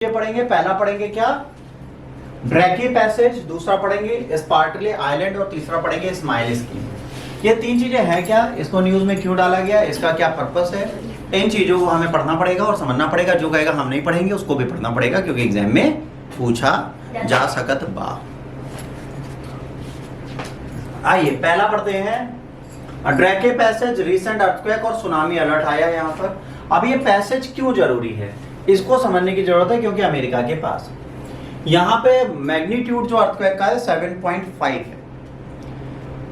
ये पढ़ेंगे, पहला पढ़ेंगे क्या, ड्रैकी पैसेज, दूसरा पढ़ेंगे स्पार्टले आइलैंड और तीसरा पढ़ेंगे स्माइल स्कीम। ये तीन चीजें हैं क्या, इसको न्यूज में क्यों डाला गया, इसका क्या पर्पस है, इन चीजों को हमें पढ़ना पड़ेगा और समझना पड़ेगा। जो कहेगा हम नहीं पढ़ेंगे उसको भी पढ़ना पड़ेगा क्योंकि एग्जाम में पूछा जा सकत बा। आइए पहला पढ़ते हैं, ड्रैकी पैसेज, रीसेंट अर्थक्वेक और सुनामी अलर्ट आया यहाँ पर। अब ये पैसेज क्यों जरूरी है, इसको समझने की जरूरत है क्योंकि अमेरिका के पास यहाँ पे मैग्नीट्यूड जो अर्थक्वेक का है 7.5 है।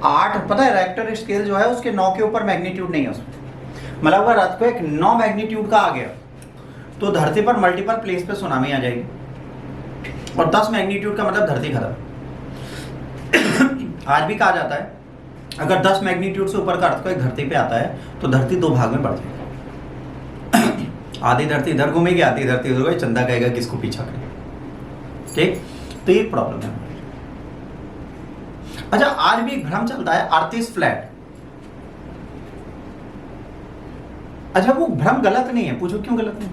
8 पता है रेक्टर स्केल जो है उसके 9 के ऊपर मैग्नीट्यूड नहीं है उसमें। मतलब अगर अर्थक्वेक 9 मैग्नीट्यूड का आ गया तो धरती पर मल्टीपल प्लेस पे सुनामी आ जाएगी, और 10 मैग्नीट्यूड का मतलब धरती खत्म। आज भी कहा जाता है अगर 10 मैग्नीट्यूड से ऊपर का अर्थक्वेक धरती पे आता है तो धरती दो भाग में बढ़ जाएगी। आधी धरती इधर घूमेगी, आधी धरती उधर घूमेगी, चंदा कहेगा किसको पीछा करें। ठीक, तो ये प्रॉब्लम है। अच्छा, आज भी एक भ्रम चलता है अर्थ इज फ्लैट। अच्छा, वो भ्रम गलत नहीं है, पूछो क्यों गलत नहीं।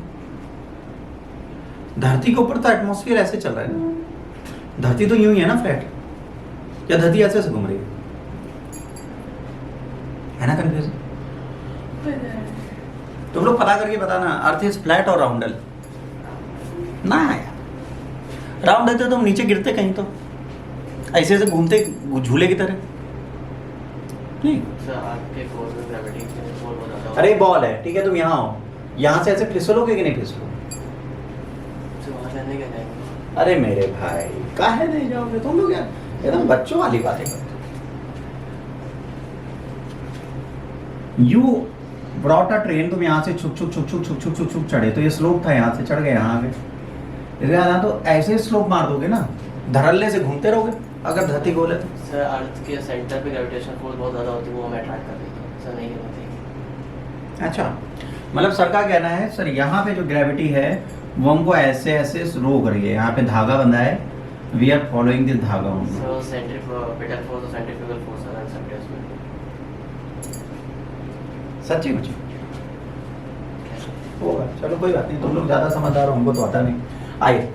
धरती के ऊपर तो एटमॉस्फेयर ऐसे चल रहा है ना, धरती तो यूं ही है ना फ्लैट, या धरती ऐसे से घूम रही है ना कंफ्यूजन। तुम लोग पता करके बताना अर्थ इज फ्लैट और राउंडल ना यार। राउंड है तो तुम नीचे गिरते कहीं तो ऐसे ऐसे घूमते झूले की तरह नहीं। अरे बॉल है, ठीक है, तुम यहाँ हो, यहाँ से ऐसे फिसलोगे कि नहीं फिसलोगे। अरे मेरे भाई काहे नहीं जाओगे तुम लोग यार, एकदम बच्चों वाली बातें करते। यू ब्रॉट अ ट्रेन, तुम यहाँ से छुक छुक छुक छुक छुक छुक छुक छुक चढ़े तो ये स्लोप था, यहाँ से चढ़ गए यहाँ पे, इसके तो ऐसे स्लोप मार दोगे ना, धड़ल्ले से घूमते रहोगे अगर धरती गोल है तो। सर अर्थ के सेंटर पे ग्रेविटेशन फोर्स बहुत ज्यादा होती है, वो हमें अट्रैक्ट कर देती है, सर नहीं होती। अच्छा, मतलब सर का कहना है सर यहाँ पे जो ग्रेविटी है वो हमको ऐसे ऐसे रोक रही है, यहाँ पे धागा बंधा है, वी आर फॉलोइंग दिस धागा ओनली। सो सेंट्रीफ्यूगल फोर्स और सेंट्रीफ्यूगल फोर्स आर एक्सेप्टेड। सच्ची मुझे होगा, चलो कोई बात नहीं, तुम लोग ज्यादा समझदार हो, हमको तो आता नहीं। आइए,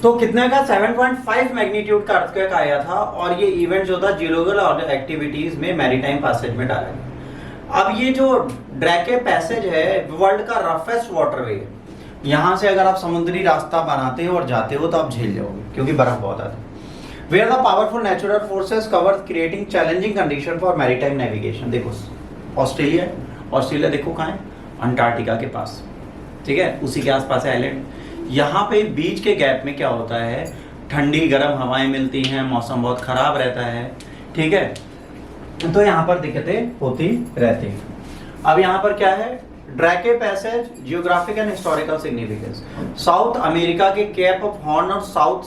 तो कितने का 7.5 मैग्नीट्यूड का अर्थक्वेक आया था, और ये इवेंट जो था जियोलॉजिकल एक्टिविटीज में मैरीटाइम पैसेज में डाला गया। अब ये जो ड्रैकी पैसेज है वर्ल्ड का रफेस्ट वाटरवे है। यहाँ से अगर आप समुद्री रास्ता बनाते हो और जाते हो तो आप झेल जाओगे क्योंकि बर्फ बहुत आता है। Where the powerful natural forces cover creating challenging condition for maritime navigation. देखो ऑस्ट्रेलिया, ऑस्ट्रेलिया देखो कहाँ है, अंटार्कटिका के पास, ठीक है, उसी के आसपास है आइलैंड। यहाँ पे बीच के गैप में क्या होता है, ठंडी गर्म हवाएं मिलती हैं, मौसम बहुत खराब रहता है, ठीक है, तो यहाँ पर दिक्कतें होती रहती हैं। अब यहाँ पर क्या है, Drake Passage geographic and historical significance, South America के केप ऑफ हॉर्न और South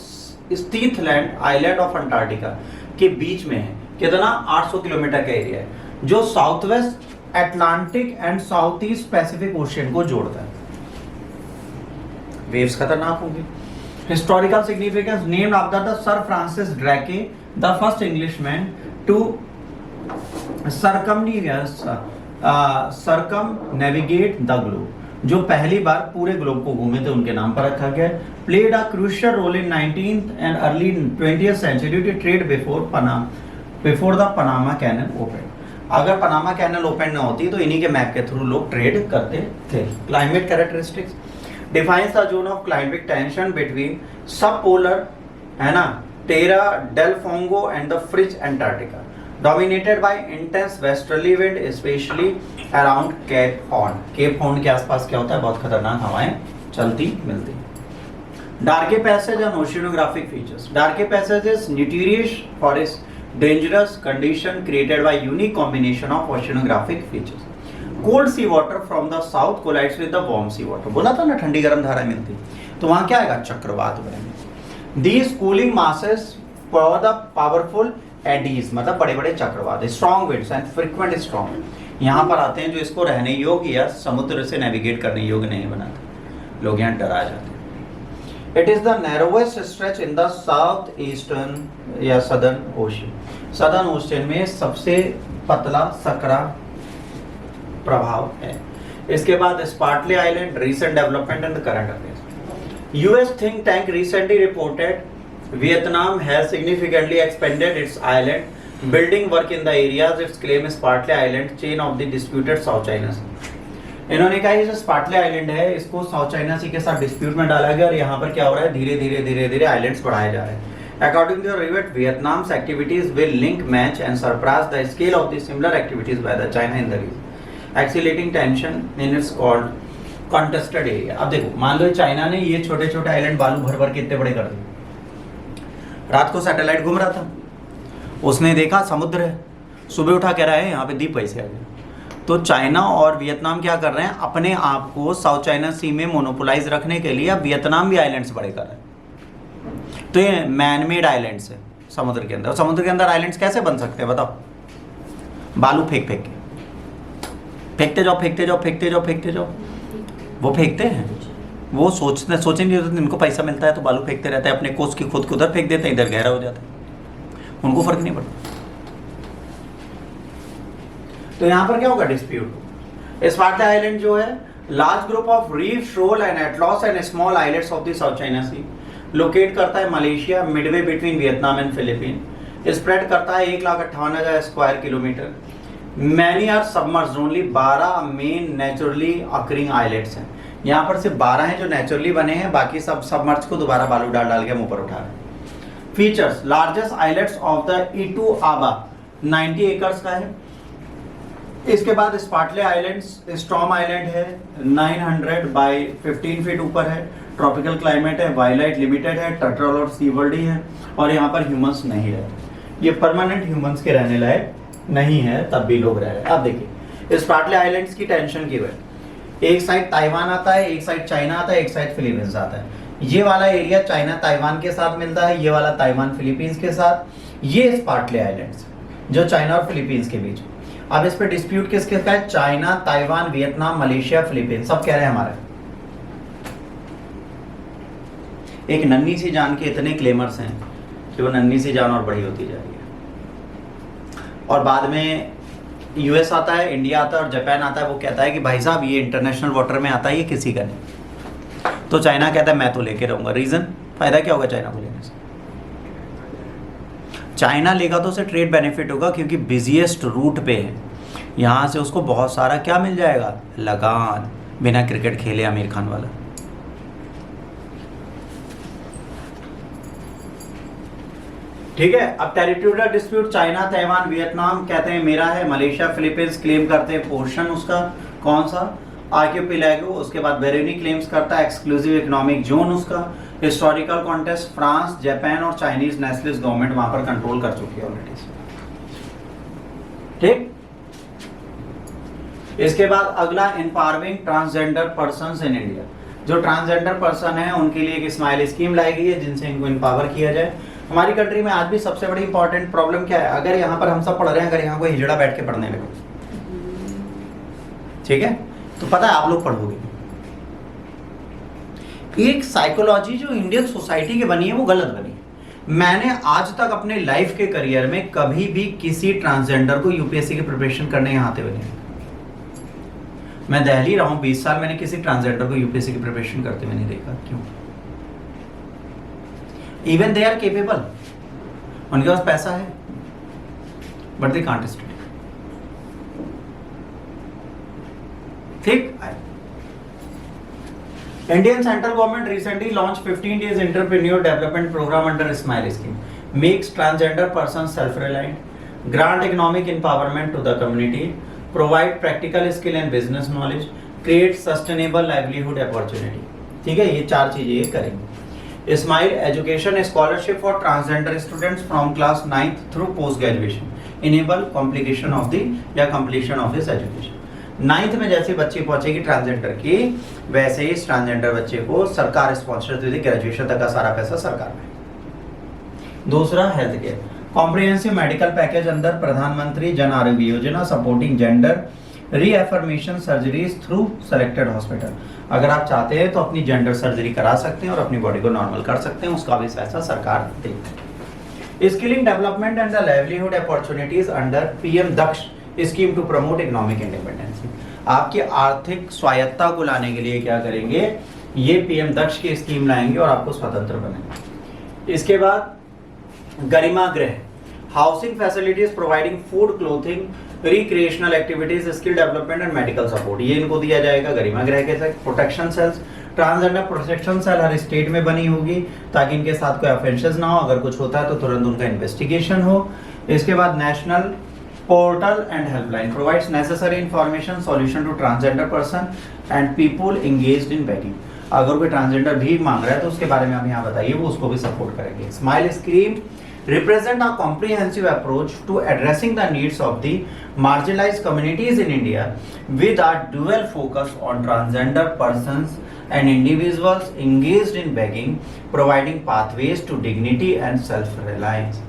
Shetland island of Antarctica के बीच में है। कितना, 800 किलोमीटर का एरिया है जो south west Atlantic and south east Pacific Ocean को जोड़ता है। वेव्स खतरनाक होंगे। Historical significance, named after the sir Francis Drake, the first Englishman to circumnavigate the globe, जो पहली बार पूरे ग्लोब को घूमे थे उनके नाम पर रखा गया। Played a crucial role in 19th and early 20th century to trade before the Panama Canal open. अगर पनामा कैनल ओपन ना होती तो इन्हीं के मैप के थ्रू लोग ट्रेड करते थे। Climate characteristics, defines the zone of climatic tension between sub polar, है ना, Tierra del Fuego and the frigid Antarctica, dominated by intense westerly wind especially around Cape Horn. Cape Horn के आसपास क्या होता है, बहुत खतरनाक हवाएं चलती मिलती। Drake Passage and oceanographic features, Drake Passage is notorious for its dangerous condition created by unique combination of oceanographic features. Cold sea water from the south collides with the warm sea water. बोला था ना ठंडी गर्म धारा मिलती, तो वहां क्या आएगा, चक्रवात बनेंगे। These cooling masses for the powerful eddies, मतलब बड़े बड़े चक्रवात, strong winds and frequent storm यहाँ पर आते हैं जो इसको रहने योग्य या समुद्र से नेविगेट करने योग्य नहीं बनाते, लोग यहाँ डरा जाते हैं। It is the narrowest stretch in the southeastern या southern ocean. Southern ocean में सबसे पतला सकरा प्रभाव है। इसके बाद Spratly island, recent development and current affairs. US think tank recently reported Vietnam has significantly expanded its island building work in the areas its claim is Spratly Island chain of the disputed South China Sea. इन्होंने कहा ये जो स्पार्टले island है इसको south China सी के साथ dispute में डाला गया और यहाँ पर क्या हो रहा है, धीरे धीरे आइलैंड्स बढ़ाए जा रहे हैं. According to report Vietnam's activities will link match and surpass the scale of the similar activities by the China in the region accelerating tension in its called contested area. अब देखो, मान लो चाइना ने ये छोटे छोटे आइलैंड बालू भर भर के इतने बड़े कर दिए. रात को सैटेलाइट घूम रहा था, उसने देखा समुद्र है, सुबह उठा कह रहा है यहाँ पे द्वीप पैसे आ गए. तो चाइना और वियतनाम क्या कर रहे हैं, अपने आप को साउथ चाइना सी में मोनोपोलाइज रखने के लिए अब वियतनाम भी आइलैंड्स बड़े कर रहे हैं. तो ये मैनमेड आइलैंड्स है समुद्र के अंदर. समुद्र के अंदर आइलैंड्स कैसे बन सकते हैं बताओ? बालू फेंक फेंक के फेंकते जाओ. वो फेंकते हैं, वो सोचेंगे तो इनको पैसा मिलता है तो बालू फेंकते रहते हैं, अपने कोस की खुद को उधर फेंक देते हैं, इधर गहरा हो जाता है, उनको फर्क नहीं पड़ता. तो यहाँ पर क्या होगा, डिस्प्यूट. स्पार्टले आइलैंड जो है large group of reef, shoal and atolls and small islands of the South China Sea locate करता है Malaysia midway between Vietnam and Philippine. Spread करता है 1,58,000 square kilometer. Many are submerged, only 12 main naturally occurring islands हैं. यहाँ पर सिर्फ 12 हैं जो नेचुरली बने हैं, बाकी सब सबमर्ज को दोबारा बालू डाल के हम ऊपर उठा रहे हैं. Features, largest islands of the Itu Aba 90 acres का है. इसके बाद स्पार्टले आइलैंड्स, स्टॉर्म आइलैंड है 900 बाई 15 फीट ऊपर है. ट्रॉपिकल क्लाइमेट है, वाइल्ड लिमिटेड है, टर्टल और सीवर्ड ही है और यहाँ पर ह्यूमंस नहीं रहते. ये परमानेंट ह्यूमंस के रहने लायक नहीं है, तब भी लोग रह रहे हैं. अब देखिए स्पार्टले आइलैंड्स की टेंशन की वजह, एक साइड ताइवान आता है, एक साइड चाइना आता है, एक साइड फिलीपींस आता है. ये वाला एरिया चाइना ताइवान के साथ मिलता है, ये वाला ताइवान फिलीपींस के साथ. ये स्पार्टले आइलैंड्स जो चाइना और फिलीपींस के बीच. अब इस पे डिस्प्यूट किसके का है, China, Taiwan, Vietnam, Malaysia, Philippines, सब कह रहे हैं हमारे. एक नन्ही सी जान के इतने क्लेमर्स हैं कि वो नन्ही सी जान और बड़ी होती जा रही है. और बाद में यूएस आता है, इंडिया आता है और जापान आता है. वो कहता है कि भाई साहब ये इंटरनेशनल वाटर में आता है, ये किसी का नहीं. तो चाइना कहता है मैं तो लेके रहूंगा. रीजन, फायदा क्या होगा चाइना को लेने से? चाइना लेगा तो उसे ट्रेड बेनिफिट होगा क्योंकि बिजिएस्ट रूट पे है. यहाँ से उसको बहुत सारा क्या मिल जाएगा, लगान. बिना क्रिकेट खेले आमिर खान वाला. ठीक है. अब territorial dispute, China, Taiwan, Vietnam कहते हैं मेरा है, मलेशिया, फिलीपींस क्लेम करते हैं पोर्शन उसका, कौन सा, आर्कियोपेलागो. उसके बाद बेरेनी क्लेम्स करता है एक्सक्लूसिव इकोनॉमिक जोन उसका. हिस्टोरिकल कॉन्टेस्ट, फ्रांस, जापान और चाइनीज नेशनलिस्ट गवर्नमेंट वहां पर कंट्रोल कर चुकी है ऑलरेडी. ठीक. इसके बाद अगला, empowering transgender persons in India. जो ट्रांसजेंडर पर्सन है उनके लिए एक स्माइल स्कीम लाई गई है जिनसे इनको एम्पावर किया जाए. हमारी कंट्री में आज भी सबसे बड़ी इंपॉर्टेंट प्रॉब्लम क्या है, अगर यहाँ पर हम सब पढ़ रहे हैं, अगर यहाँ कोई हिजड़ा बैठ के पढ़ने लगे, ठीक है, तो पता है आप लोग पढ़ोगे. एक साइकोलॉजी जो इंडियन सोसाइटी की बनी है वो गलत बनी है. मैंने आज तक अपने लाइफ के करियर में कभी भी किसी ट्रांसजेंडर को यूपीएससी की प्रिपरेशन करने यहाँ आते हुए नहीं. मैं दिल्ली रहा हूँ 20 साल, मैंने किसी ट्रांसजेंडर को यूपीएससी की प्रिपरेशन करते हुए नहीं देखा. क्यों? इवन दे आर केपेबल, उनके पास पैसा है, बट दे कांट स्टडी. ठीक. Indian central government recently launched 15 days entrepreneur development program under Smile scheme. Makes transgender persons self-reliant, grant economic empowerment to the community, provide practical skill and business knowledge, create sustainable livelihood opportunity. ठीक है, ये 4 चीजें ये करेंगे. Smile education scholarship for transgender students from class 9th through post graduation. Enable completion of his education. 9th में जैसे बच्ची पहुंचेगी ट्रांसजेंडर की, वैसे ही इस ट्रांसजेंडर बच्चे को सरकार स्पॉन्सर देती, ग्रेजुएशन तक का सारा पैसा सरकार में. दूसरा, health care comprehensive medical package अंदर Pradhan Mantri Jan Arogya Yojana, supporting gender reaffirmation surgeries through selected hospital. अगर आप चाहते हैं तो अपनी जेंडर सर्जरी करा सकते हैं और अपनी बॉडी को नॉर्मल कर सकते हैं, उसका भी पैसा सरकार देती है. Skilling development and the livelihood opportunities under PM Daksh scheme to promote economic independence. आपकी आर्थिक स्वायत्ता को लाने के लिए क्या करेंगे, ये पीएम दक्ष की स्कीम लाएंगे और आपको स्वतंत्र बनेंगे। इसके बाद Garima Grih, housing facilities providing food, clothing, recreational activities, skill development and medical support, ये इनको दिया जाएगा गरिमा गृह के तहत। Protection cells, transgender protection cell हर स्टेट में बनी होगी ताकि इनके साथ कोई ऑफेंसेस ना हो, अगर कुछ होता है तो तुरंत उनका इन्वेस्टिगेशन हो। इसके बाद national portal and helpline provides necessary information solution to transgender person and people engaged in begging, अगर कोई ट्रांसजेंडर भीख मांग रहा है तो उसके बारे में आप यहाँ बताइए, वो उसको भी सपोर्ट करेंगे। Smile scheme represent a comprehensive approach to addressing the needs of the marginalized communities in India with a dual focus on transgender persons and individuals engaged in begging, providing pathways to dignity and self-reliance।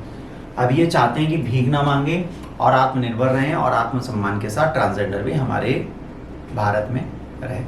अब ये चाहते हैं कि भीख ना मांगे और आत्मनिर्भर रहें और आत्मसम्मान के साथ ट्रांसजेंडर भी हमारे भारत में रहे।